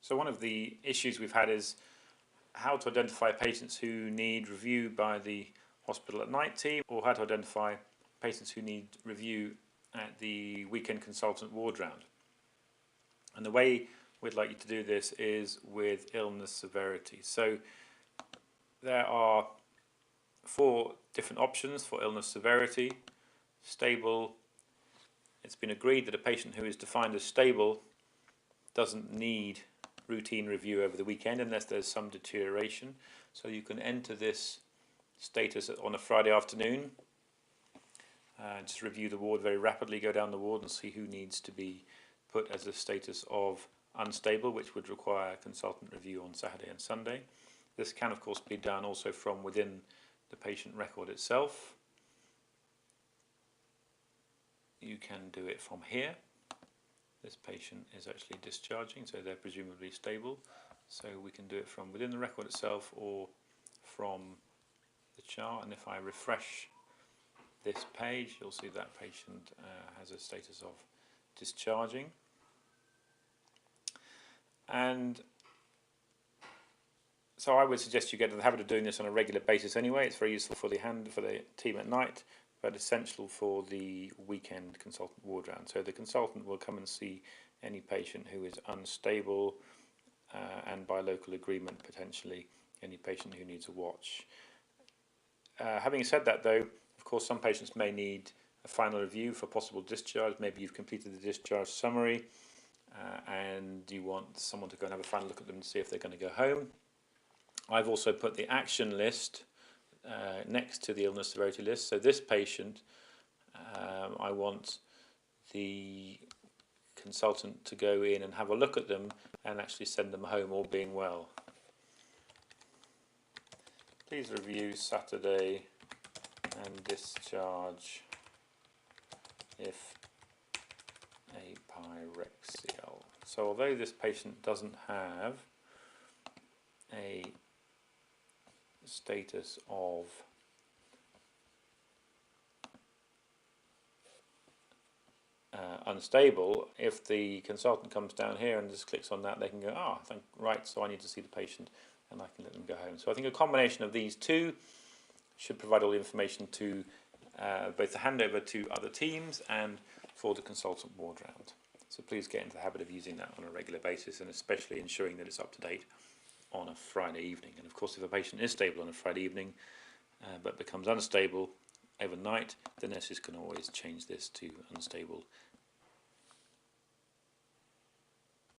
So one of the issues we've had is how to identify patients who need review by the hospital at night team, or how to identify patients who need review at the weekend consultant ward round. And the way we'd like you to do this is with illness severity. So there are 4 different options for illness severity. Stable. It's been agreed that a patient who is defined as stable doesn't need routine review over the weekend unless there's some deterioration. So you can enter this status on a Friday afternoon, just review the ward very rapidly, go down the ward and see who needs to be put as a status of unstable, which would require consultant review on Saturday and Sunday. This can of course be done also from within the patient record itself. You can do it from here. This patient is actually discharging, so they're presumably stable. So we can do it from within the record itself or from the chart. And if I refresh this page, you'll see that patient has a status of discharging. And so I would suggest you get to the habit of doing this on a regular basis anyway. It's very useful for the team at night, but essential for the weekend consultant ward round. So the consultant will come and see any patient who is unstable and by local agreement potentially any patient who needs a watch. Having said that though, of course some patients may need a final review for possible discharge. Maybe you've completed the discharge summary and you want someone to go and have a final look at them to see if they're going to go home. I've also put the action list next to the illness severity list. So this patient, I want the consultant to go in and have a look at them and actually send them home, all being well. Please review Saturday and discharge if apyrexial. So although this patient doesn't have a status of unstable, if the consultant comes down here and just clicks on that, they can go, right, so I need to see the patient and I can let them go home. So I think a combination of these two should provide all the information to both the handover to other teams and for the consultant ward round. So please get into the habit of using that on a regular basis, and especially ensuring that it's up to date on a Friday evening. And of course if a patient is stable on a Friday evening but becomes unstable overnight, the nurses can always change this to unstable